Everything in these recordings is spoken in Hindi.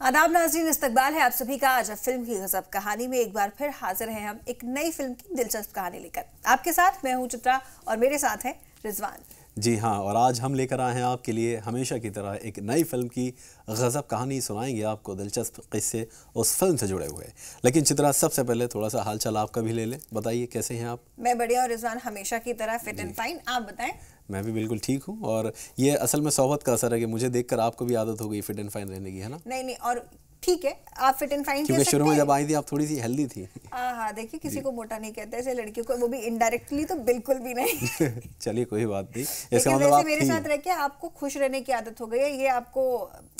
आदाब नाज़रीन, इस्तकबाल है आप सभी का। आज फिल्म की गजब कहानी में एक बार फिर हाजिर हैं हम एक नई फिल्म की दिलचस्प कहानी लेकर। आपके साथ मैं हूं चित्रा और मेरे साथ है रिजवान। जी हाँ, और आज हम लेकर आए हैं आपके लिए हमेशा की तरह एक नई फिल्म की गजब कहानी। सुनाएंगे आपको दिलचस्प किस्से उस फिल्म से जुड़े हुए। लेकिन चित्रा, सबसे पहले थोड़ा सा हालचाल आपका भी ले लें। बताइए कैसे हैं आप? मैं बढ़िया और रिजवान हमेशा की तरह फिट एंड फाइन। आप बताएं? मैं भी बिल्कुल ठीक हूँ। और ये असल में सोहबत का असर है कि मुझे देखकर आपको भी आदत हो गई फिट एंड फाइन रहने की, है ना? नहीं, और ठीक है, आप फिट एंड फाइन क्योंकि शुरू में जब आई थी आप थोड़ी सी हेल्दी थी। हाँ, देखिए किसी को मोटा नहीं कहते ऐसे लड़कियों को, वो भी इनडायरेक्टली तो बिल्कुल भी नहीं। चलिए कोई बात नहीं। इसका मतलब आप मेरे साथ रह के आपको खुश रहने की आदत हो गई है, ये आपको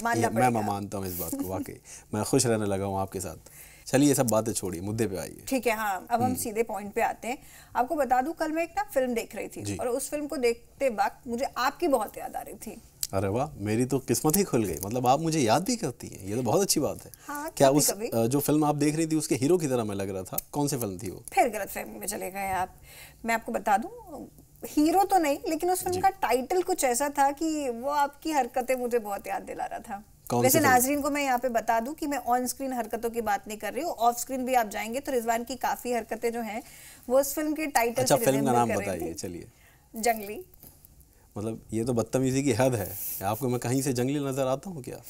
मानना पड़ेगा। मैं मानता हूँ इस बात को, वाकई मैं खुश रहने लगा हूँ आपके साथ। चलिए ये सब बातें छोड़िए, मुद्दे पे आइए। ठीक है, हाँ, अब हम सीधे पॉइंट पे आते हैं। आपको बता दूं, कल मैं एक ना फिल्म देख रही थी और उस फिल्म को देखते वक्त मुझे आपकी बहुत याद आ रही थी। अरे वाह, मेरी तो किस्मत ही खुल गई। मतलब आप मुझे याद भी करती हैं, ये तो बहुत अच्छी बात है। हाँ, क्या उस जो फिल्म आप देख रही थी उसके हीरो की तरह मैं लग रहा था? कौन सी फिल्म थी वो? फिर गलतफहमी में चले गए आप। मैं आपको बता दूं, हीरो तो नहीं, लेकिन उस फिल्म का टाइटल कुछ ऐसा था कि वो आपकी हरकतें मुझे बहुत याद दिला रहा था। वैसे नाजरीन को मैं यहाँ पे बता दूं कि मैं ऑन स्क्रीन हरकतों की बात नहीं कर रही हूँ, ऑफ स्क्रीन भी आप जाएंगे तो रिजवान की काफी हरकतें जो हैं वो उस फिल्म के टाइटल से फिल्म का नाम बताइए। चलिए। जंगली। मतलब ये तो बदतमीजी की हद है। आपको मैं कहीं से जंगली नजर आता हूँ क्या?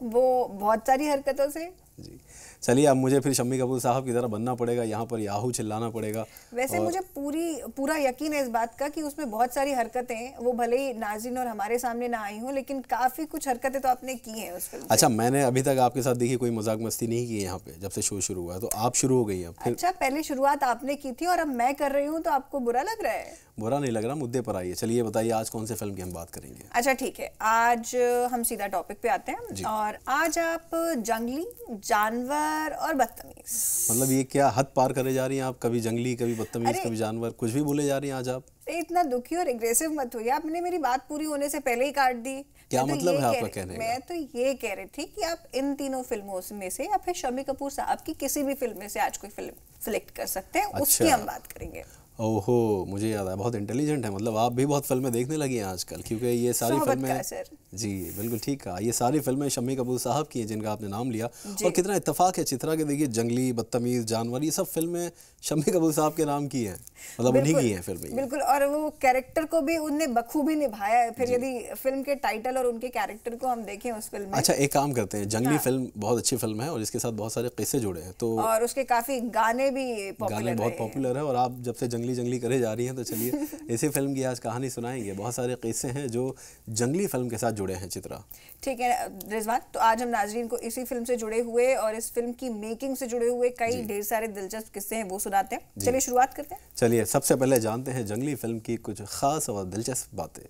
वो बहुत सारी हरकतों से। जी चलिए, अब मुझे फिर शम्मी कपूर साहब की तरह बनना पड़ेगा, यहाँ पर याहू चिल्लाना पड़ेगा। वैसे मुझे पूरा यकीन है इस बात का कि उसमें बहुत सारी हरकतें, वो भले ही नाज़रीन और हमारे सामने ना आई हो, लेकिन काफी कुछ हरकतें तो आपने की हैं उस फिल्म से। अच्छा, मैंने अभी तक आपके साथ देखी कोई मजाक मस्ती नहीं की यहाँ पे, जब से शो शुरू हुआ है। तो आप शुरू हो गई हैं फिर। अच्छा, पहले शुरुआत आपने की थी और अब मैं कर रही हूँ, तो आपको बुरा लग रहा है? बुरा नहीं लग रहा, मुद्दे पर आइए। चलिए बताइए आज कौन से फिल्म की हम बात करेंगे? अच्छा ठीक है, आज हम सीधा टॉपिक पे आते हैं। और आज आप जंगली, जानवर और बदतमीज। मतलब ये क्या हद पार करे जा रही हैं आप? कभी जंगली, कभी बदतमीज, कभी जानवर, कुछ भी बोले जा रही हैं आज आप। इतना दुखी और एग्रेसिव मत होइए, आपने मेरी बात पूरी होने से पहले ही काट दी। क्या मतलब है आपका कहने का? मैं तो ये कह रही थी कि आप इन तीनों फिल्मों में से या फिर शम्मी कपूर साहब की किसी भी फिल्म में से आज कोई फिल्म सिलेक्ट कर सकते हैं। अच्छा। उसकी हम बात करेंगे। ओहो, मुझे याद है, बहुत इंटेलिजेंट है। मतलब आप भी बहुत फिल्में देखने लगी हैं आजकल, क्योंकि ये सारी फिल्में। जी बिल्कुल ठीक कहा, ये सारी फिल्में शम्मी कपूर साहब की हैं जिनका आपने नाम लिया। और कितना इत्तेफाक है चित्रा के, देखिए जंगली, बदतमीज, जानवर, ये सब फिल्में शम्मी कपूर साहब के नाम की हैं, मतलब उन्हीं की हैं फिल्में। बिल्कुल, और वो कैरेक्टर को भी उनने बखूबी निभाया है। फिर यदि फिल्म के टाइटल और उनके कैरेक्टर को हम देखें उस फिल्म में। अच्छा, एक काम करते हैं, जंगली फिल्म बहुत अच्छी फिल्म है और इसके साथ बहुत सारे किस्से जुड़े हैं, तो और उसके काफी गाने भी बहुत पॉपुलर है। और आप जब से जंगली जंगली करे जा रही हैं, तो चलिए इसी फिल्म की आज कहानी सुनाएंगे। बहुत सारे किस्से हैं जो जंगली फिल्म के साथ जुड़े हैं चित्रा। ठीक है रिजवान, तो आज हम नाजरीन को इसी फिल्म से जुड़े हुए और इस फिल्म की मेकिंग से जुड़े हुए कई ढेर सारे दिलचस्प किस्से हैं, वो सुनाते हैं। चलिए शुरुआत करते हैं। चलिए सबसे पहले जानते हैं जंगली फिल्म की कुछ खास और दिलचस्प बातें।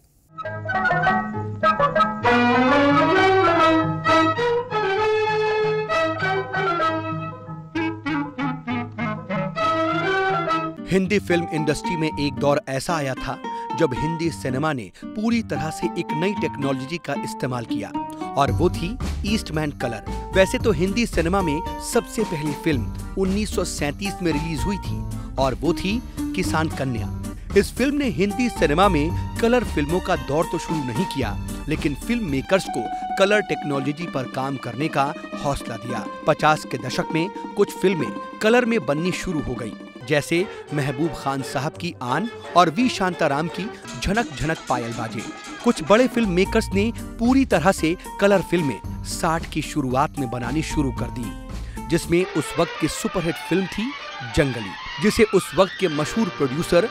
हिंदी फिल्म इंडस्ट्री में एक दौर ऐसा आया था जब हिंदी सिनेमा ने पूरी तरह से एक नई टेक्नोलॉजी का इस्तेमाल किया और वो थी ईस्टमैन कलर। वैसे तो हिंदी सिनेमा में सबसे पहली फिल्म 1937 में रिलीज हुई थी और वो थी किसान कन्या। इस फिल्म ने हिंदी सिनेमा में कलर फिल्मों का दौर तो शुरू नहीं किया, लेकिन फिल्म मेकर्स को कलर टेक्नोलॉजी पर काम करने का हौसला दिया। 50 के दशक में कुछ फिल्में कलर में बननी शुरू हो गई, जैसे महबूब खान साहब की आन और वी शांताराम की झनक झनक पायल बाजे। कुछ बड़े फिल्म मेकर्स ने पूरी तरह से कलर फिल्में 60 की शुरुआत में बनानी शुरू कर दी, जिसमें उस वक्त की सुपरहिट फिल्म थी जंगली, जिसे उस वक्त के मशहूर प्रोड्यूसर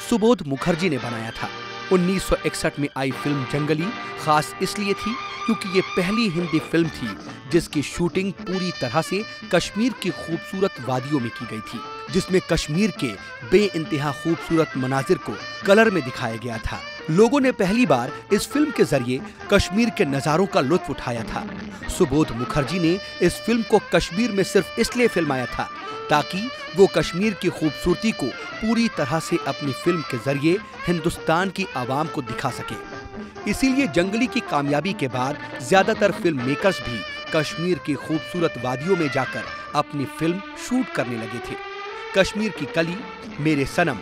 सुबोध मुखर्जी ने बनाया था। 1961 में आई फिल्म जंगली खास इसलिए थी क्योंकि ये पहली हिंदी फिल्म थी जिसकी शूटिंग पूरी तरह से कश्मीर की खूबसूरत वादियों में की गई थी, जिसमें कश्मीर के बेइंतहा खूबसूरत मनाजिर को कलर में दिखाया गया था। लोगों ने पहली बार इस फिल्म के जरिए कश्मीर के नज़ारों का लुत्फ उठाया था। सुबोध मुखर्जी ने इस फिल्म को कश्मीर में सिर्फ इसलिए फिल्माया था ताकि वो कश्मीर की खूबसूरती को पूरी तरह से अपनी फिल्म के जरिए हिंदुस्तान की आवाम को दिखा सके। इसीलिए जंगली की कामयाबी के बाद ज्यादातर फिल्म मेकर्स भी कश्मीर की खूबसूरत वादियों में जाकर अपनी फिल्म शूट करने लगे थे। कश्मीर की कली, मेरे सनम,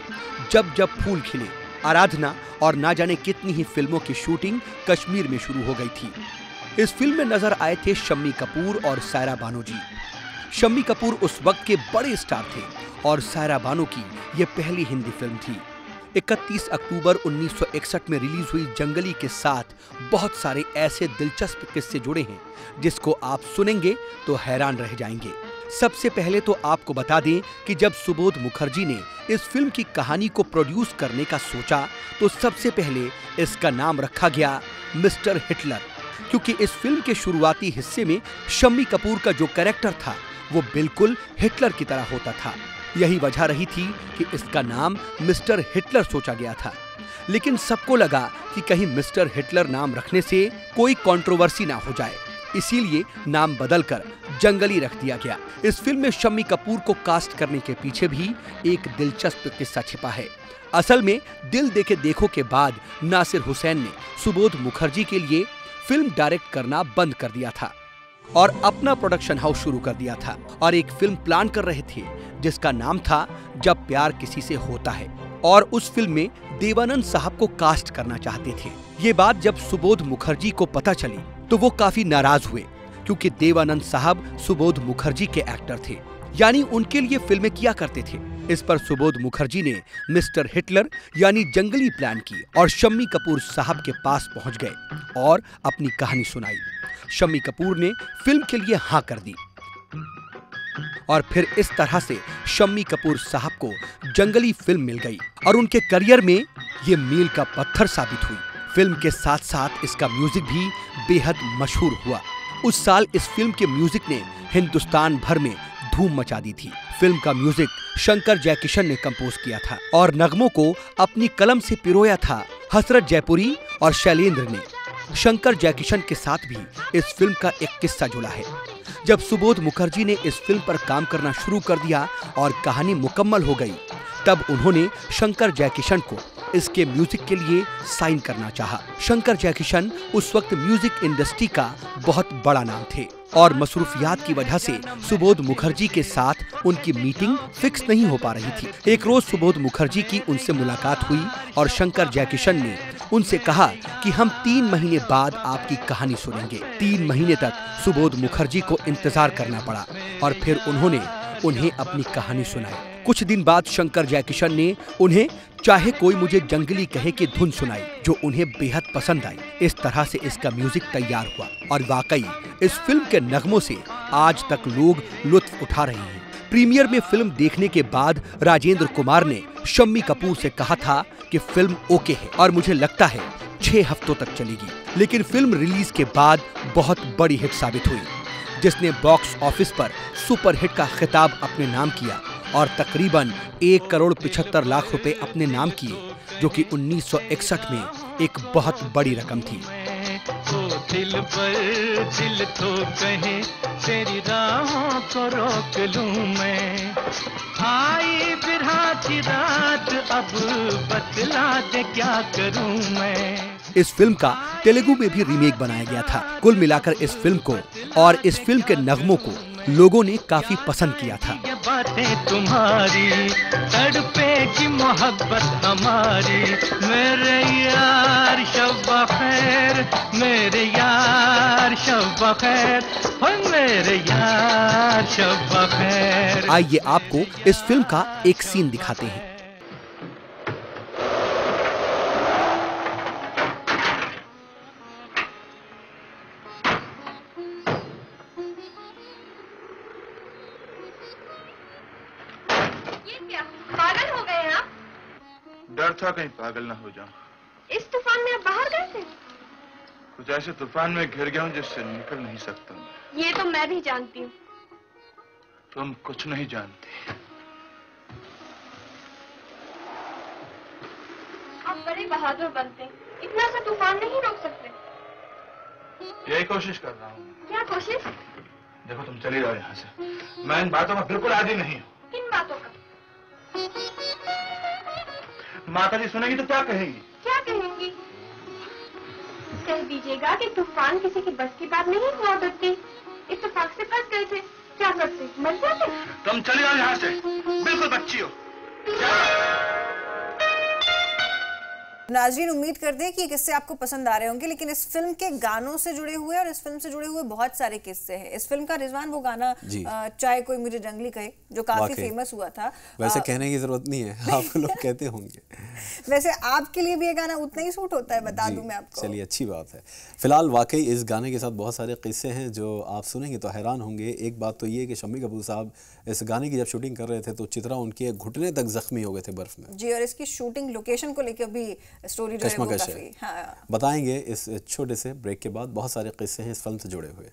जब जब फूल खिले, आराधना और ना जाने कितनी ही फिल्मों की शूटिंग कश्मीर में शुरू हो गई थी। इस फिल्म में नजर आए थे शम्मी कपूर और सायरा बानो जी। शम्मी कपूर उस वक्त के बड़े स्टार थे और सायरा बानो की यह पहली हिंदी फिल्म थी। 31 अक्टूबर 1961 में रिलीज हुई जंगली के साथ बहुत सारे ऐसे दिलचस्प किस्से जुड़े हैं जिसको आप सुनेंगे तो हैरान रह जाएंगे। सबसे पहले तो आपको बता दें कि जब सुबोध मुखर्जी ने इस फिल्म की कहानी को प्रोड्यूस करने का सोचा तो सबसे पहले इसका नाम रखा गया मिस्टर हिटलर, क्योंकि इस फिल्म के शुरुआती हिस्से में शम्मी कपूर का जो कैरेक्टर था वो बिल्कुल हिटलर की तरह होता था। यही वजह रही थी कि इसका नाम मिस्टर हिटलर सोचा गया था। लेकिन सबको लगा कि कहीं मिस्टर हिटलर नाम रखने से कोई कंट्रोवर्सी ना हो जाए, इसीलिए नाम बदलकर जंगली रख दिया गया। इस फिल्म में शम्मी कपूर को कास्ट करने के पीछे भी एक दिलचस्प किस्सा छिपा है। असल में दिल देके देखो के बाद नासिर हुसैन ने सुबोध मुखर्जी के लिए फिल्म डायरेक्ट करना बंद कर दिया था और अपना प्रोडक्शन हाउस शुरू कर दिया था और एक फिल्म प्लान कर रहे थे जिसका नाम था जब प्यार किसी से होता है, और उस फिल्म में देवानंद साहब को कास्ट करना चाहते थे। ये बात जब सुबोध मुखर्जी को पता चली तो वो काफी नाराज हुए, क्योंकि देवानंद साहब सुबोध मुखर्जी के एक्टर थे, यानी उनके लिए फिल्में किया करते थे। इस पर सुबोध मुखर्जी ने मिस्टर हिटलर यानी जंगली प्लान की और शम्मी कपूर साहब के पास पहुंच गए और अपनी कहानी सुनाई। शम्मी कपूर ने फिल्म के लिए हाँ कर दी और फिर इस तरह से शम्मी कपूर साहब को जंगली फिल्म मिल गई और उनके करियर में ये मील का पत्थर साबित हुई। फिल्म के साथ साथ इसका म्यूजिक भी बेहद मशहूर हुआ। उस साल इस फिल्म के म्यूजिक ने हिंदुस्तान भर में धूम मचा दी थी। फिल्म का म्यूजिक शंकर जयकिशन ने कंपोज किया था और नगमों को अपनी कलम से पिरोया था हसरत जयपुरी और शैलेंद्र ने। शंकर जयकिशन के साथ भी इस फिल्म का एक किस्सा जुड़ा है। जब सुबोध मुखर्जी ने इस फिल्म पर काम करना शुरू कर दिया और कहानी मुकम्मल हो गई, तब उन्होंने शंकर जयकिशन को इसके म्यूजिक के लिए साइन करना चाहा। शंकर जयकिशन उस वक्त म्यूजिक इंडस्ट्री का बहुत बड़ा नाम थे और मसरूफियात की वजह से सुबोध मुखर्जी के साथ उनकी मीटिंग फिक्स नहीं हो पा रही थी। एक रोज सुबोध मुखर्जी की उनसे मुलाकात हुई और शंकर जयकिशन ने उनसे कहा कि हम 3 महीने बाद आपकी कहानी सुनेंगे। 3 महीने तक सुबोध मुखर्जी को इंतजार करना पड़ा और फिर उन्होंने उन्हें अपनी कहानी सुनाई। कुछ दिन बाद शंकर जयकिशन ने उन्हें चाहे कोई मुझे जंगली कहे की धुन सुनाई, जो उन्हें बेहद पसंद आई। इस तरह से इसका म्यूजिक तैयार हुआ और वाकई इस फिल्म के नगमों से आज तक लोग लुत्फ उठा रहे हैं। प्रीमियर में फिल्म देखने के बाद राजेंद्र कुमार ने शम्मी कपूर से कहा था कि फिल्म ओके है और मुझे लगता है 6 हफ्तों तक चलेगी। लेकिन फिल्म रिलीज के बाद बहुत बड़ी हिट साबित हुई, जिसने बॉक्स ऑफिस पर सुपर हिट का खिताब अपने नाम किया और तकरीबन 1,75,00,000 रुपए अपने नाम किए, जो कि 1961 में एक बहुत बड़ी रकम थी। दिल पर दिल तो कहे तेरी राहों को रोक लूं मैं, आई बिरहा की रात अब बतला दे क्या करूं मैं। इस फिल्म का तेलुगु में भी रीमेक बनाया गया था। कुल मिलाकर इस फिल्म को और इस फिल्म के नगमों को लोगों ने काफी पसंद किया था। ये बातें तुम्हारी तड़पेगी मोहब्बत हमारी, मेरे यार शब खैर, मेरे यार शब खैर, मेरे यार शब खैर। आइए आपको इस फिल्म का एक सीन दिखाते हैं। पागल हो गए आप? डर था कहीं पागल ना हो जाऊं। इस तूफान में आप बाहर गए थे? कुछ ऐसे तूफान में घिर गया हूं जिससे निकल नहीं सकता मैं। ये तो मैं भी जानती हूँ। तुम कुछ नहीं जानती। आप बड़े बहादुर बनते, इतना सा तूफान नहीं रोक सकते। यही कोशिश कर रहा हूँ। क्या कोशिश? देखो तुम चली जाओ यहाँ से। मैं इन बातों का बिल्कुल आदी नहीं हूँ। किन बातों का? माता जी सुनेगी तो क्या कहेंगी? क्या कहेंगी? कह दीजिएगा कि तूफान किसी की बस की बात नहीं हुआ करती। इत्तेफाक से फंस गए थे, क्या करते? मर जाते। तुम चली जाओ यहाँ से, बिल्कुल बच्ची हो। नाज़रीन, उम्मीद करते हैं कि ये किस्से आपको पसंद आ रहे होंगे, लेकिन इस फिल्म के गानों से जुड़े हुए और इस फिल्म से जुड़े हुए बहुत सारे किस्से हैं। इस फिल्म का रिजवान वो गाना चाहे कोई मुझे जंगली कहे, जो काफी फेमस हुआ था। वैसे कहने की जरूरत नहीं है, आप लोग कहते होंगे। वैसे आपके लिए भी ये गाना उतना ही सूट होता है, बता दूं मैं आपको। चलिए, अच्छी बात है। फिलहाल वाकई इस गाने के साथ बहुत सारे किस्से हैं जो आप सुनेंगे तो हैरान होंगे। एक बात तो ये कि शम्मी कपूर साहब इस गाने की जब शूटिंग कर रहे थे तो चित्रा उनके घुटने तक जख्मी हो गए थे बर्फ में। जी, और इसकी शूटिंग लोकेशन को लेकर भी स्टोरी जो है वो काफी बताएंगे इस छोटे से ब्रेक के बाद। बहुत सारे किस्से हैं इस फिल्म से जुड़े हुए।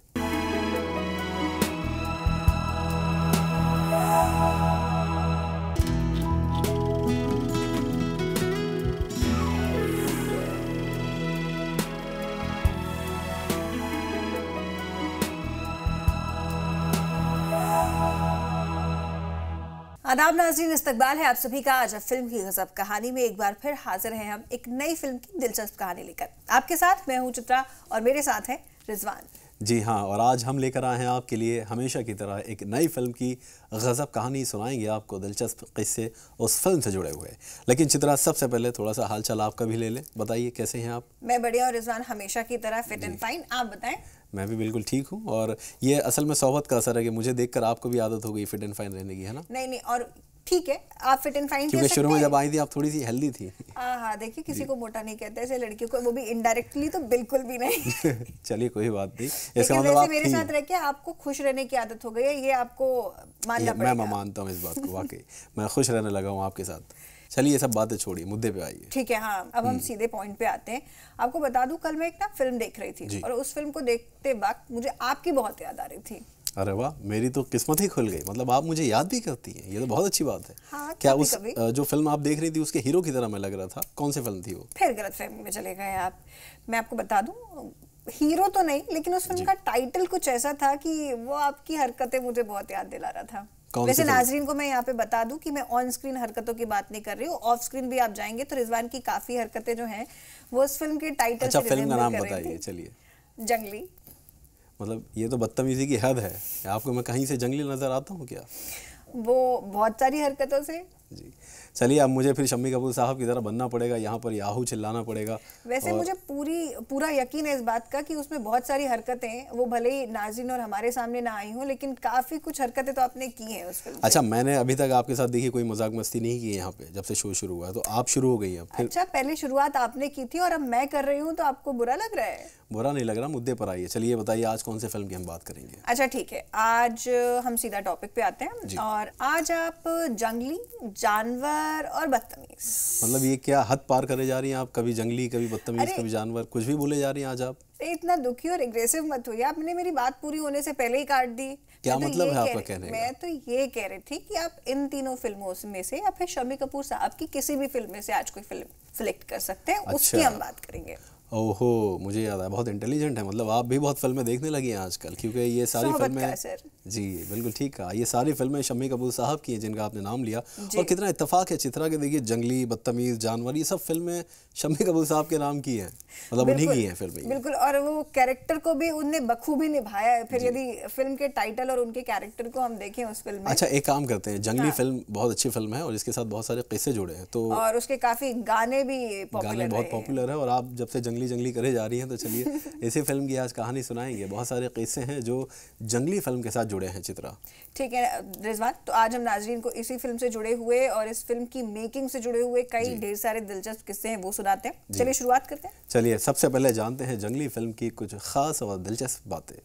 आदाब नाज़रीन, इस्तकबाल है आप सभी का। आज फिल्म की गजब कहानी में एक बार फिर हाजिर हैं हम एक नई फिल्म की दिलचस्प कहानी लेकर। आपके साथ मैं हूं चित्रा और मेरे साथ है रिजवान। जी हाँ, और आज हम लेकर आए हैं आपके लिए हमेशा की तरह एक नई फिल्म की गजब कहानी। सुनाएंगे आपको दिलचस्प किस्से उस फिल्म से जुड़े हुए। लेकिन चित्रा, सबसे पहले थोड़ा सा हालचाल आपका भी ले लें। बताइए कैसे हैं आप? मैं बढ़िया और रिजवान हमेशा की तरह फिट एंड फाइन। आप बताएं? मैं भी बिल्कुल ठीक हूँ। और ये असल में सोहबत का असर है कि मुझे देखकर आपको भी आदत हो गई फिट एंड फाइन रहने की, है ना? नहीं, और ठीक है, आप फिट एंड फाइन क्योंकि शुरू में जब आई थी आप थोड़ी सी हेल्दी थी। हाँ, देखिए किसी को मोटा नहीं कहते ऐसे लड़कियों को, वो भी इनडायरेक्टली तो बिल्कुल भी नहीं। चलिए कोई बात नहीं। इसका मतलब आप मेरे साथ रह के आपको खुश रहने की आदत हो गई है, ये आपको मानना पड़ेगा। मैं मानता हूँ इस बात को, वाकई मैं खुश रहने लगा हूँ आपके साथ। चलिए, ये सब बातें छोड़िए, मुद्दे पे आइए। ठीक है, हाँ, अब हम सीधे पॉइंट पे आते हैं। आपको बता दूं, कल मैं एक फिल्म देख रही थी और उस फिल्म को देखते वक्त मुझे आपकी बहुत याद आ रही थी। अरे वाह, मेरी तो किस्मत ही खुल गई। मतलब आप मुझे याद भी करती हैं, ये तो बहुत अच्छी बात है। हाँ, क्या उस जो फिल्म आप देख रही थी उसके हीरो की तरह मैं लग रहा था? कौन सी फिल्म थी वो? फिर गलतफहमी में चले गए आप। मैं आपको बता दूं, हीरो तो नहीं, लेकिन उस फिल्म का टाइटल कुछ ऐसा था कि वो आपकी हरकतें मुझे बहुत याद दिला रहा था। वैसे नाज़रीन को मैं यहाँ पे बता दूं कि मैं ऑन स्क्रीन हरकतों की बात नहीं कर रही हूँ, ऑफ स्क्रीन भी आप जाएंगे तो रिजवान की काफी हरकतें जो हैं वो उस फिल्म के टाइटल से फिल्म का नाम बताइए। चलिए, जंगली। मतलब ये तो बदतमीजी की हद है। आपको मैं कहीं से जंगली नजर आता हूँ क्या? वो बहुत सारी हरकतों से। जी, चलिए, अब मुझे फिर शम्मी कपूर साहब की तरह बनना पड़ेगा, यहाँ पर याहू चिल्लाना पड़ेगा। वैसे मुझे पूरा यकीन है इस बात का कि उसमें बहुत सारी हरकतें, वो भले ही नाज़रीन और हमारे सामने ना आई हो, लेकिन काफी कुछ हरकतें तो आपने की हैं उस फिल्म। अच्छा, मैंने अभी तक आपके साथ देखिए कोई मजाक मस्ती नहीं की है यहाँ पे, जब से शो शुरू हुआ है। तो आप शुरू हो गई हैं फिर। अच्छा, पहले शुरुआत आपने की थी और अब मैं कर रही हूँ, तो आपको बुरा लग रहा है? बुरा नहीं लग रहा, मुद्दे पर आइए। चलिए बताइए, आज कौन से फिल्म की हम बात करेंगे? अच्छा ठीक है, आज हम सीधा टॉपिक पे आते हैं। और आज आप जंगली, जानवर और बदतमीज। मतलब ये क्या हद पार करे जा रही हैं आप? कभी जंगली, कभी बदतमीज, कभी जानवर, कुछ भी बोले जा रही हैं आज आप। इतना दुखी और एग्रेसिव मत होइए, आपने मेरी बात पूरी होने से पहले ही काट दी। क्या मतलब है आपका कहने का? मैं तो ये कह रही थी कि आप इन तीनों फिल्मों में से या फिर शम्मी कपूर साहब की किसी भी फिल्म में से आज कोई फिल्म सिलेक्ट कर सकते हैं। अच्छा। उसकी हम बात करेंगे। ओहो, मुझे याद आया, बहुत इंटेलिजेंट है। मतलब आप भी बहुत फिल्में देखने लगी हैं आजकल, क्योंकि ये सारी फिल्में। जी बिल्कुल ठीक कहा, ये सारी फिल्में शम्मी कपूर साहब की हैं जिनका आपने नाम लिया। और कितना इत्तेफाक है चित्रा के, देखिए जंगली, बदतमीज, जानवर, ये सब फिल्में शम्मी कपूर साहब के नाम की हैं, मतलब उन्हीं की हैं फिल्में। बिल्कुल, और वो कैरेक्टर को भी उनने बखूबी निभाया है। फिर यदि फिल्म के टाइटल और उनके कैरेक्टर को हम देखें उस फिल्म में। अच्छा, एक काम करते हैं, जंगली फिल्म बहुत अच्छी फिल्म है और इसके साथ बहुत सारे किस्से जुड़े हैं, तो और उसके काफी गाने भी बहुत पॉपुलर है। और आप जब से जंगली जंगली करे जा रही हैं, तो चलिए इसी फिल्म की आज कहानी सुनाएंगे। बहुत सारे किस्से हैं जो जंगली फिल्म के साथ जुड़े हैं चित्रा। ठीक है रिजवान, तो आज हम नाजरीन को इसी फिल्म से जुड़े हुए और इस फिल्म की मेकिंग से जुड़े हुए कई ढेर सारे दिलचस्प किस्से हैं, वो सुनाते हैं। चलिए शुरुआत करते हैं। चलिए, सबसे पहले जानते हैं जंगली फिल्म की कुछ खास और दिलचस्प बातें।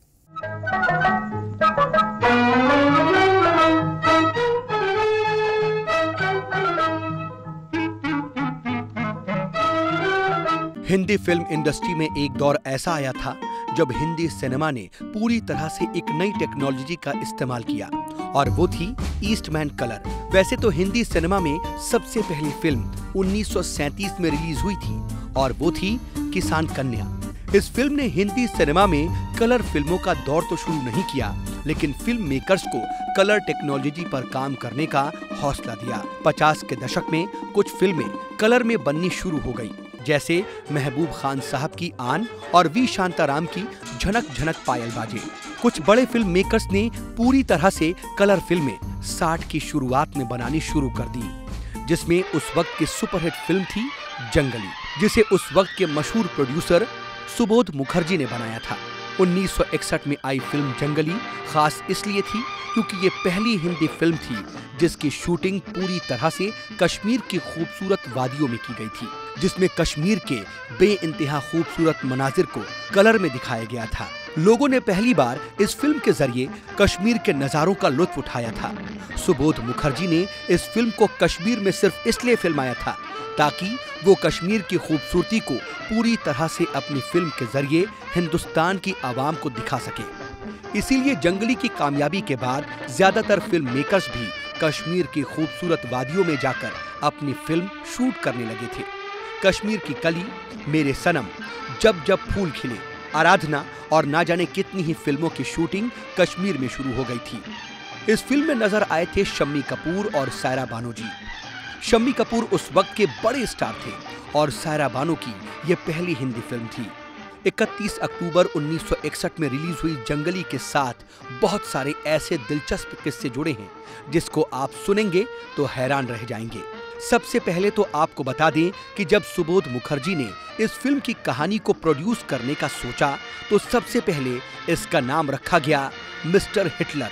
हिंदी फिल्म इंडस्ट्री में एक दौर ऐसा आया था जब हिंदी सिनेमा ने पूरी तरह से एक नई टेक्नोलॉजी का इस्तेमाल किया और वो थी ईस्टमैन कलर। वैसे तो हिंदी सिनेमा में सबसे पहली फिल्म 1937 में रिलीज हुई थी और वो थी किसान कन्या। इस फिल्म ने हिंदी सिनेमा में कलर फिल्मों का दौर तो शुरू नहीं किया, लेकिन फिल्म मेकर्स को कलर टेक्नोलॉजी पर काम करने का हौसला दिया। 50 के दशक में कुछ फिल्में कलर में बननी शुरू हो गई, जैसे महबूब खान साहब की आन और वी शांताराम की झनक झनक पायल बाजे। कुछ बड़े फिल्म मेकर्स ने पूरी तरह से कलर फिल्में 60 की शुरुआत में बनानी शुरू कर दी, जिसमें उस वक्त की सुपरहिट फिल्म थी जंगली। जिसे उस वक्त के मशहूर प्रोड्यूसर सुबोध मुखर्जी ने बनाया था। 1961 में आई फिल्म जंगली खास इसलिए थी क्योंकि ये पहली हिंदी फिल्म थी जिसकी शूटिंग पूरी तरह से कश्मीर की खूबसूरत वादियों में की गई थी, जिसमें कश्मीर के बेइंतहा खूबसूरत मनाजिर को कलर में दिखाया गया था। लोगों ने पहली बार इस फिल्म के जरिए कश्मीर के नज़ारों का लुत्फ उठाया था। सुबोध मुखर्जी ने इस फिल्म को कश्मीर में सिर्फ इसलिए फिल्माया था ताकि वो कश्मीर की खूबसूरती को पूरी तरह से अपनी फिल्म के जरिए हिंदुस्तान की आवाम को दिखा सके। इसीलिए जंगली की कामयाबी के बाद ज्यादातर फिल्म मेकर्स भी कश्मीर की खूबसूरत वादियों में जाकर अपनी फिल्म शूट करने लगे थे। कश्मीर की कली, मेरे सनम, जब जब फूल खिले, आराधना और ना जाने कितनी ही फिल्मों की शूटिंग कश्मीर में शुरू हो गई थी। इस फिल्म में नजर आए थे शम्मी कपूर और सायरा बानो जी। शम्मी कपूर उस वक्त के बड़े स्टार थे और सायरा बानो की यह पहली हिंदी फिल्म थी। 31 अक्टूबर 1961 में रिलीज हुई जंगली के साथ बहुत सारे ऐसे दिलचस्प किस्से जुड़े हैं जिसको आप सुनेंगे तो हैरान रह जाएंगे। सबसे पहले तो आपको बता दें कि जब सुबोध मुखर्जी ने इस फिल्म की कहानी को प्रोड्यूस करने का सोचा तो सबसे पहले इसका नाम रखा गया मिस्टर हिटलर,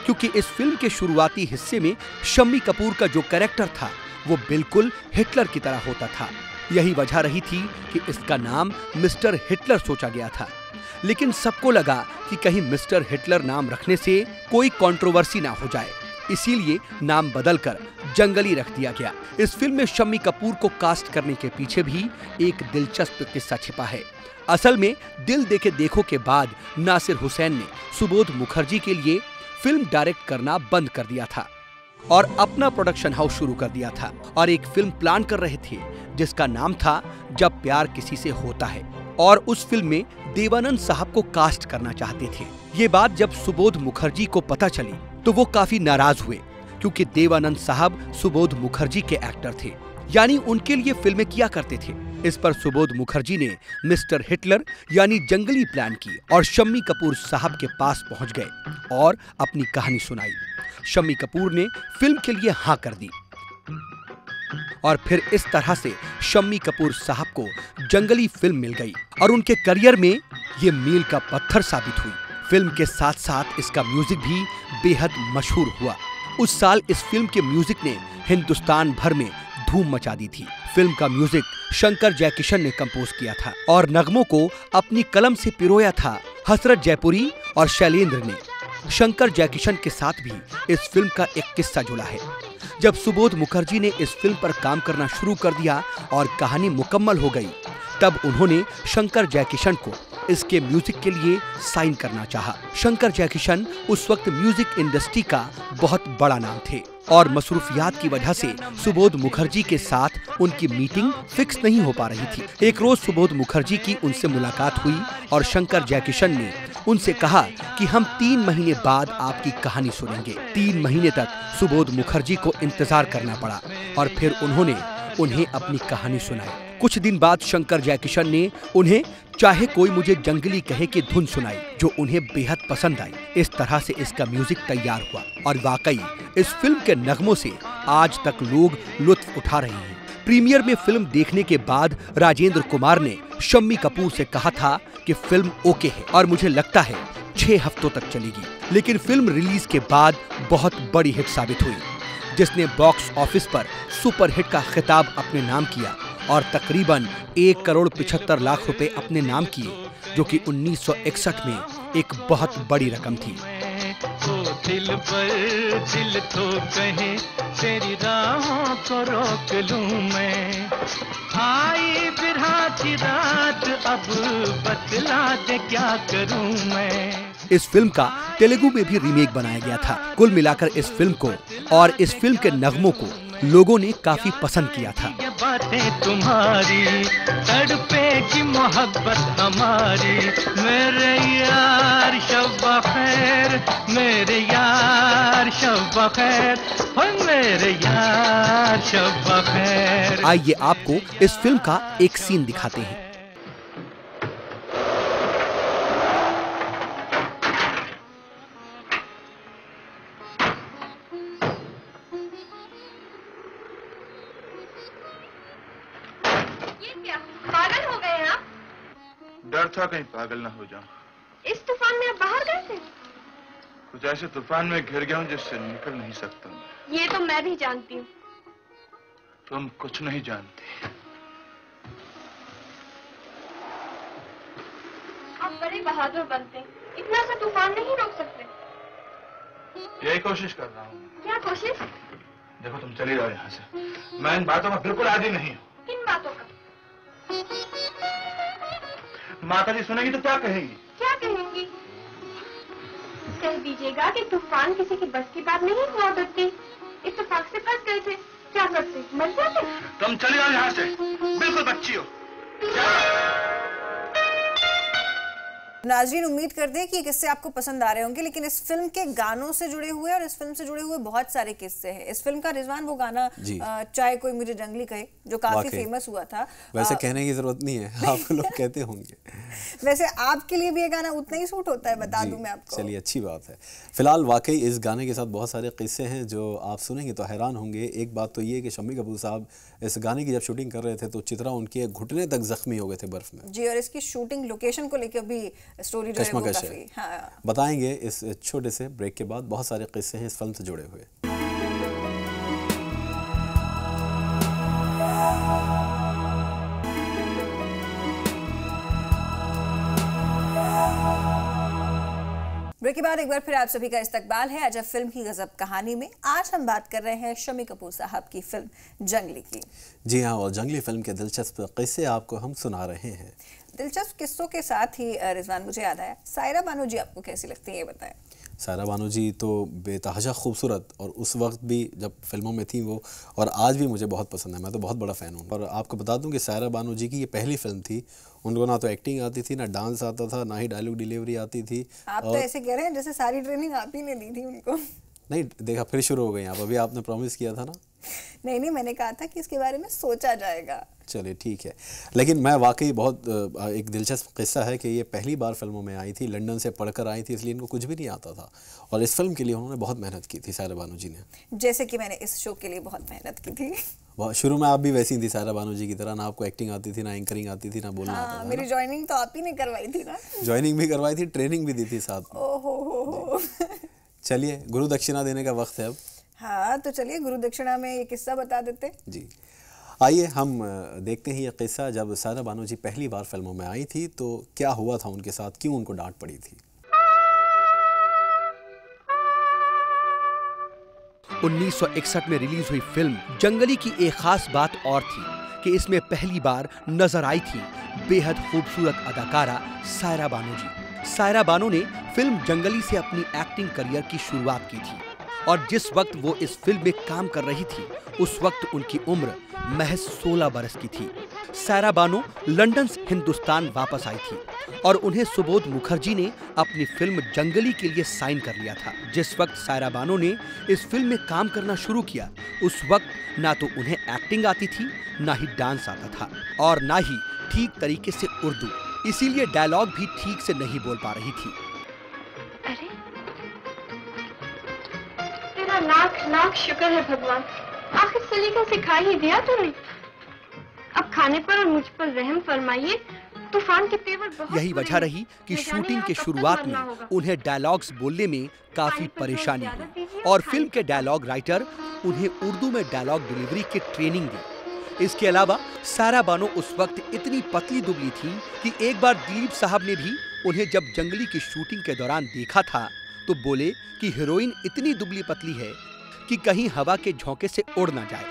क्योंकि इस फिल्म के शुरुआती हिस्से में शम्मी कपूर का जो कैरेक्टर था वो बिल्कुल हिटलर की तरह होता था। यही वजह रही थी कि इसका नाम मिस्टर हिटलर सोचा गया था। लेकिन सबको लगा कि कहीं मिस्टर हिटलर नाम रखने से कोई कंट्रोवर्सी ना हो जाए, इसीलिए नाम बदलकर जंगली रख दिया गया। इस फिल्म में शम्मी कपूर को कास्ट करने के पीछे भी एक दिलचस्प किस्सा छिपा है। असल में दिल देके देखो के बाद नासिर हुसैन ने सुबोध मुखर्जी के लिए फिल्म डायरेक्ट करना बंद कर दिया था और अपना प्रोडक्शन हाउस शुरू कर दिया था और एक फिल्म प्लान कर रहे थे जिसका नाम था जब प्यार किसी से होता है, और उस फिल्म में देवानंद साहब को कास्ट करना चाहते थे। ये बात जब सुबोध मुखर्जी को पता चली तो वो काफी नाराज हुए, क्योंकि देवानंद साहब सुबोध मुखर्जी के एक्टर थे, यानी उनके लिए फिल्में किया करते थे। इस पर सुबोध मुखर्जी ने मिस्टर हिटलर यानी जंगली प्लान की और शम्मी कपूर साहब के पास पहुंच गए और अपनी कहानी सुनाई। शम्मी कपूर ने फिल्म के लिए हाँ कर दी और फिर इस तरह से शम्मी कपूर साहब को जंगली फिल्म मिल गई और उनके करियर में ये मील का पत्थर साबित हुई। फिल्म के साथ साथ इसका म्यूजिक भी बेहद मशहूर हुआ। उस साल इस फिल्म के म्यूजिक ने हिंदुस्तान भर में धूम मचा दी थी। फिल्म का म्यूजिक शंकर जयकिशन ने कंपोज किया था और नगमों को अपनी कलम से पिरोया था हसरत जयपुरी और शैलेंद्र ने। शंकर जयकिशन के साथ भी इस फिल्म का एक किस्सा जुड़ा है। जब सुबोध मुखर्जी ने इस फिल्म पर काम करना शुरू कर दिया और कहानी मुकम्मल हो गई, तब उन्होंने शंकर जयकिशन को इसके म्यूजिक के लिए साइन करना चाहा। शंकर जयकिशन उस वक्त म्यूजिक इंडस्ट्री का बहुत बड़ा नाम थे और मसरूफियात की वजह से सुबोध मुखर्जी के साथ उनकी मीटिंग फिक्स नहीं हो पा रही थी। एक रोज सुबोध मुखर्जी की उनसे मुलाकात हुई और शंकर जयकिशन ने उनसे कहा कि हम 3 महीने बाद आपकी कहानी सुनेंगे। 3 महीने तक सुबोध मुखर्जी को इंतजार करना पड़ा और फिर उन्होंने उन्हें अपनी कहानी सुनाई। कुछ दिन बाद शंकर जयकिशन ने उन्हें चाहे कोई मुझे जंगली कहे की धुन सुनाई, जो उन्हें बेहद पसंद आई। इस तरह से इसका म्यूजिक तैयार हुआ और वाकई इस फिल्म के नगमों से आज तक लोग लुत्फ उठा रहे हैं। प्रीमियर में फिल्म देखने के बाद राजेंद्र कुमार ने शम्मी कपूर से कहा था कि फिल्म ओके है और मुझे लगता है 6 हफ्तों तक चलेगी। लेकिन फिल्म रिलीज के बाद बहुत बड़ी हिट साबित हुई, जिसने बॉक्स ऑफिस पर सुपरहिट का खिताब अपने नाम किया और तकरीबन 1,75,00,000 रुपए अपने नाम किए, जो कि 1961 में एक बहुत बड़ी रकम थी। दिल पर दिल तो कहे तेरी राहों को रोक लूं मैं, आई बिरहा की रात अब बतला दे क्या करूं मैं। इस फिल्म का तेलुगु में भी रीमेक बनाया गया था। कुल मिलाकर इस फिल्म को और इस फिल्म के नगमों को लोगों ने काफी पसंद किया था। ये बातें तुम्हारी तड़पेगी मोहब्बत हमारी, मेरे यार शब खैर, मेरे यार शब खैर, मेरे यार शब खैर। आइए आपको इस फिल्म का एक सीन दिखाते हैं। ये क्या पागल हो गए आप? डर था कहीं पागल ना हो जाऊं। इस तूफान में आप बाहर गए थे? कुछ ऐसे तूफान में घिर गया हूं जिससे निकल नहीं सकता मैं। ये तो मैं भी जानती हूँ। तुम कुछ नहीं जानती। आप बड़े बहादुर बनते हैं, इतना सा तूफान नहीं रोक सकते। यही कोशिश कर रहा हूँ। क्या कोशिश? देखो तुम चली जाओ यहाँ से। मैं इन बातों का बिल्कुल आदी नहीं हूँ। किन बातों का? माता जी सुनेगी तो क्या कहेंगी? क्या कहेंगी? कह दीजिएगा कि तूफान किसी की बस की बात नहीं हुआ करती। इत्तेफाक से फंस गए थे, क्या करते? मर जाते। तुम चली जाओ यहाँ से, बिल्कुल बच्ची हो। नाज़रीन, उम्मीद करते हैं कि ये किस्से आपको पसंद आ रहे होंगे, लेकिन इस फिल्म के गानों से जुड़े हुए और इस फिल्म से जुड़े हुए बहुत सारे किस्से हैं। इस फिल्म का रिजवान वो गाना चाहे कोई मुझे जंगली कहे, जो काफी फेमस हुआ था। वैसे कहने की जरूरत नहीं है, आप लोग कहते होंगे। वैसे आपके लिए भी ये गाना उतना ही सूट होता है, बता दूं मैं आपको। चलिए, अच्छी बात है। फिलहाल वाकई इस गाने के साथ बहुत सारे किस्से हैं जो आप सुनेंगे तो हैरान होंगे। एक बात तो ये कि शम्मी कपूर साहब इस गाने की जब शूटिंग कर रहे थे तो चित्रा उनके घुटने तक जख्मी हो गए थे बर्फ में। जी, और इसकी शूटिंग लोकेशन को लेकर भी स्टोरी जो है वो काफी बताएंगे इस छोटे से ब्रेक के बाद। बहुत सारे किस्से हैं इस फिल्म से जुड़े हुए। ब्रेक के बाद एक बार फिर आप सभी का इस्तकबाल है अजब फिल्म की गजब कहानी में। आज हम बात कर रहे हैं शम्मी कपूर साहब की फिल्म जंगली की। जी हाँ, और जंगली फिल्म के दिलचस्प किस्से आपको हम सुना रहे हैं। दिलचस्प किस्सों के साथ ही रिजवान, मुझे याद आया, सायरा बानो जी आपको कैसी लगती है, ये बताएं। सायरा बानो जी तो बेतहाशा खूबसूरत, और उस वक्त भी जब फिल्मों में थी वो, और आज भी मुझे बहुत पसंद है। मैं तो बहुत बड़ा फ़ैन हूँ। और आपको बता दूं कि सायरा बानो जी की ये पहली फिल्म थी। उनको ना तो एक्टिंग आती थी, ना डांस आता था, ना ही डायलॉग डिलीवरी आती थी। आप तो ऐसे कह रहे हैं जैसे सारी ट्रेनिंग आप ही ने दी थी उनको। नहीं, देखा, फिर शुरू हो गई आप। अभी आपने प्रॉमिस किया था ना। नहीं, मैंने कहा था कि इसके बारे में सोचा जाएगा। चलिए ठीक है। लेकिन मैं वाकई बहुत एक दिलचस्प किस्सा है कि ये पहली बार फिल्मों में आई थी, लंदन से पढ़कर आई थी, इसलिए इनको कुछ भी नहीं आता था। और इस फिल्म के लिए उन्होंने बहुत मेहनत की थी, सायरा बानो जी ने। जैसे कि मैंने इस शो के लिए बहुत मेहनत की थी। शुरू में आप भी वैसी थी सायरा बानो जी की तरह, ना आपको एक्टिंग आती थी, ना एंकरिंग आती थी, ना बोलना आता था। मेरी ज्वाइनिंग तो आप ही ने करवाई थी ना। ज्वाइनिंग भी करवाई थी, ट्रेनिंग भी दी थी साथ में। ओहो। चलिए, गुरु दक्षिणा देने का वक्त है अब। हाँ, तो चलिए गुरु दक्षिणा में ये किस्सा बता देते। जी, आइए हम देखते हैं ये किस्सा। जब सायरा बानो जी पहली बार फिल्मों में आई थी तो क्या हुआ था उनके साथ, क्यों उनको डांट पड़ी थी। 1961 में रिलीज हुई फिल्म जंगली की एक खास बात और थी कि इसमें पहली बार नजर आई थी बेहद खूबसूरत अदाकारा सायरा बानो जी। सायरा बानो ने फिल्म जंगली से अपनी एक्टिंग करियर की शुरुआत की थी, और जिस वक्त वो इस फिल्म में काम कर रही थी उस वक्त उनकी उम्र महज 16 बरस की थी। सायरा बानो लंदन से हिंदुस्तान वापस आई थी और उन्हें सुबोध मुखर्जी ने अपनी फिल्म जंगली के लिए साइन कर लिया था। जिस वक्त सायरा बानो ने इस फिल्म में काम करना शुरू किया उस वक्त ना तो उन्हें एक्टिंग आती थी, ना ही डांस आता था, और ना ही ठीक तरीके से उर्दू, इसीलिए डायलॉग भी ठीक से नहीं बोल पा रही थी। अरे, तेरा लाख लाख शुक्र है भगवान, आखिर सलीका सिखा ही दिया तूने। अब खाने पर और मुझ पर रहम फरमाइए। तूफान के तेवर बहुत यही वजह रही कि शूटिंग के शुरुआत में उन्हें डायलॉग्स बोलने में काफी परेशानी हुई, और फिल्म के डायलॉग राइटर उन्हें उर्दू में डायलॉग डिलीवरी की ट्रेनिंग दी। इसके अलावा सायरा बानो उस वक्त इतनी पतली दुबली थी कि एक बार दिलीप साहब ने भी उन्हें जब जंगली की शूटिंग के दौरान देखा था तो बोले कि हीरोइन इतनी दुबली पतली है कि कहीं हवा के झोंके से उड़ ना जाए।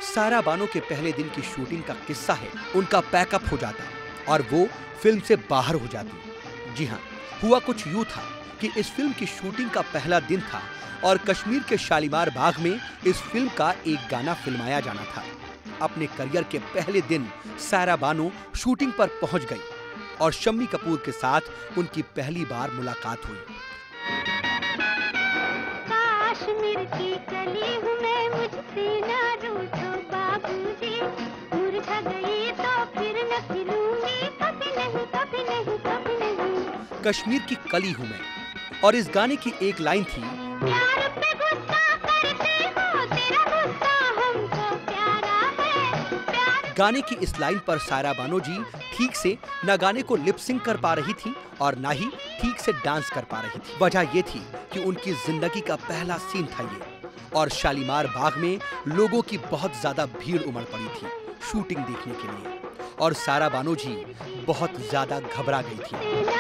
सायरा बानो के पहले दिन की शूटिंग का किस्सा है, उनका पैकअप हो जाता और वो फिल्म से बाहर हो जाती। जी हाँ, हुआ कुछ यूँ था कि इस फिल्म की शूटिंग का पहला दिन था और कश्मीर के शालीमार बाग में इस फिल्म का एक गाना फिल्माया जाना था। अपने करियर के पहले दिन सायरा बानो शूटिंग पर पहुंच गई और शम्मी कपूर के साथ उनकी पहली बार मुलाकात हुई। काश्मीर की कली हूँ मैं, मुझसे ना रूठो बाबूजी, मुरझा गई तो फिर न खिलूंगी, कभी नहीं कभी नहीं कभी नहीं। कश्मीर की कली हूँ मैं, और इस गाने की एक लाइन थी, प्यार पे गुस्सा करते हो, तेरा गुस्सा हमको प्यारा है, प्यार गाने की इस लाइन पर सायरा बानो जी ठीक से न गाने को लिप सिंक कर पा रही थी और ना ही ठीक से डांस कर पा रही थी। वजह ये थी कि उनकी जिंदगी का पहला सीन था ये, और शालीमार बाग में लोगों की बहुत ज्यादा भीड़ उमड़ पड़ी थी शूटिंग देखने के लिए, और सायरा बानो जी बहुत ज्यादा घबरा गई थी।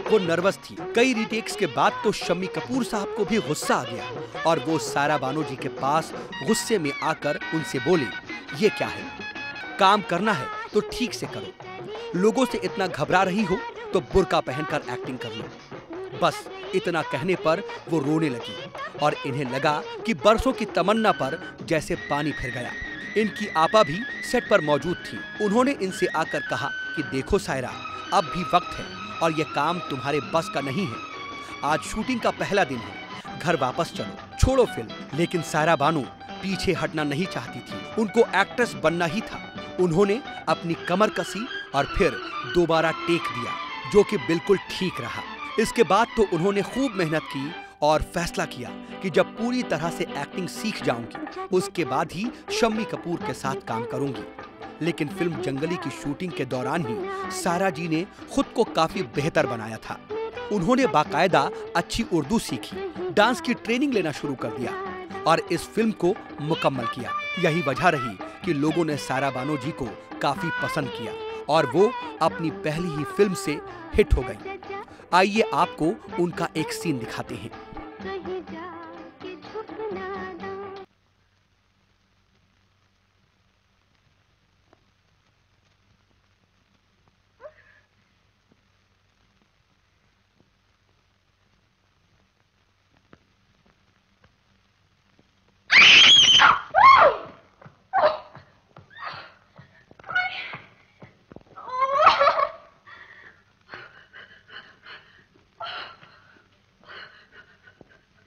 वो नर्वस थी। कई रीटेक्स के बाद तो शम्मी कपूर साहब को भी गुस्सा आ गया और वो सायरा बानो जी के पास गुस्से में आकर उनसे बोली, ये क्या है, काम करना है तो ठीक से करो, लोगों से इतना घबरा रही हो तो बुर्का पहनकर एक्टिंग कर लो। बस इतना कहने पर वो रोने लगी और इन्हें लगा कि बरसों की तमन्ना पर जैसे पानी फिर गया। इनकी आपा भी सेट पर मौजूद थी। उन्होंने इनसे आकर कहा कि देखो सायरा, अब भी वक्त है और ये काम तुम्हारे बस का नहीं है। आज शूटिंग का पहला दिन है, घर वापस चलो, छोड़ो फिल्म। लेकिन सायरा बानो पीछे हटना नहीं चाहती थी, उनको एक्ट्रेस बनना ही था। उन्होंने अपनी कमर कसी और फिर दोबारा टेक दिया, जो कि बिल्कुल ठीक रहा। इसके बाद तो उन्होंने खूब मेहनत की और फैसला किया कि जब पूरी तरह से एक्टिंग सीख जाऊंगी उसके बाद ही शम्मी कपूर के साथ काम करूंगी। लेकिन फिल्म जंगली की शूटिंग के दौरान ही सायरा जी ने खुद को काफी बेहतर बनाया था। उन्होंने बाकायदा अच्छी उर्दू सीखी, डांस की ट्रेनिंग लेना शुरू कर दिया और इस फिल्म को मुकम्मल किया। यही वजह रही कि लोगों ने सायरा बानो जी को काफी पसंद किया और वो अपनी पहली ही फिल्म से हिट हो गई। आइए आपको उनका एक सीन दिखाते हैं।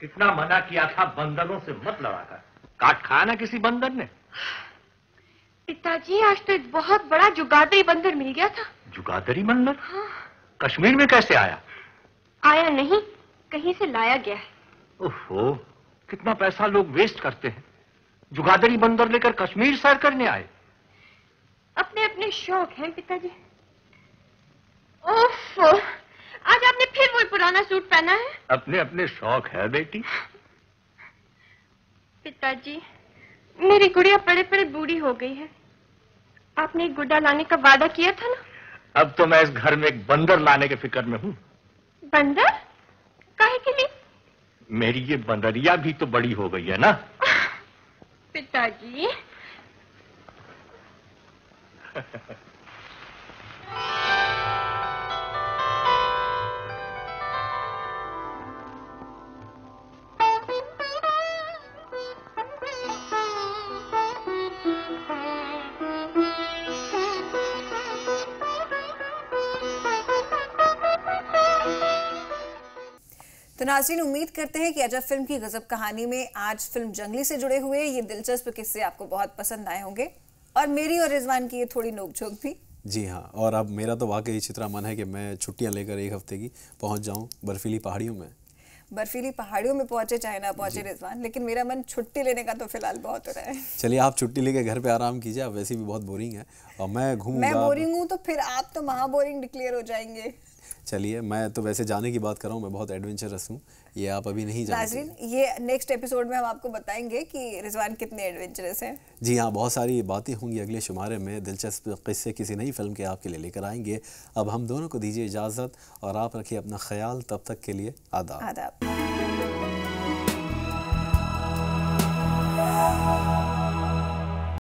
कितना मना किया था बंदरों से मत लड़ा कर, काट खाया ना किसी बंदर ने। पिताजी, आज तो एक बहुत बड़ा जुगादरी बंदर मिल गया था। जुगादरी बंदर? हाँ। कश्मीर में कैसे आया? आया नहीं, कहीं से लाया गया है। ओहो, कितना पैसा लोग वेस्ट करते हैं। जुगादरी बंदर लेकर कश्मीर सैर करने आए। अपने अपने शौक हैं पिताजी। ओफो, आज आपने फिर वही पुराना सूट पहना है। अपने अपने शौक है बेटी। पिताजी, मेरी गुड़िया पड़े पड़े बूढ़ी हो गई है। आपने एक गुड्डा लाने का वादा किया था ना। अब तो मैं इस घर में एक बंदर लाने के फिक्र में हूँ। बंदर? काहे के लिए? मेरी ये बंदरिया भी तो बड़ी हो गई है ना। पिताजी। तो नाज़रीन, उम्मीद करते हैं कि अजब फिल्म की गजब कहानी में आज फिल्म जंगली से जुड़े हुए ये दिलचस्प किस्से आपको बहुत पसंद आए होंगे और मेरी और रिजवान की ये थोड़ी नोकझोंक भी। जी हाँ, और अब मेरा तो वाकई चित्रा मन है कि मैं छुट्टियां लेकर एक हफ्ते की पहुंच जाऊं बर्फीली पहाड़ियों में। बर्फीली पहाड़ियों में पहुंचे चाहे ना पहुंचे रिजवान, लेकिन मेरा मन छुट्टी लेने का तो फिलहाल बहुत हो रहा है। चलिए, आप छुट्टी लेके घर पे आराम कीजिए, आप वैसे भी बहुत बोरिंग है और मैं घूमूंगा। मैं बोरिंग हूँ तो फिर आप तो महा बोरिंग डिक्लेयर हो जाएंगे। चलिए, मैं तो वैसे जाने की बात कर रहा हूँ, मैं बहुत एडवेंचरस हूँ, ये आप अभी नहीं जानते। नाज़रीन, ये नेक्स्ट एपिसोड में हम आपको बताएंगे कि रिजवान कितने एडवेंचरस हैं। जी हाँ, बहुत सारी बातें होंगी अगले शुमारे में, दिलचस्प किस्से किसी नई फिल्म के आपके लिए लेकर आएंगे। अब हम दोनों को दीजिए इजाज़त और आप रखिए अपना ख्याल, तब तक के लिए आदाब।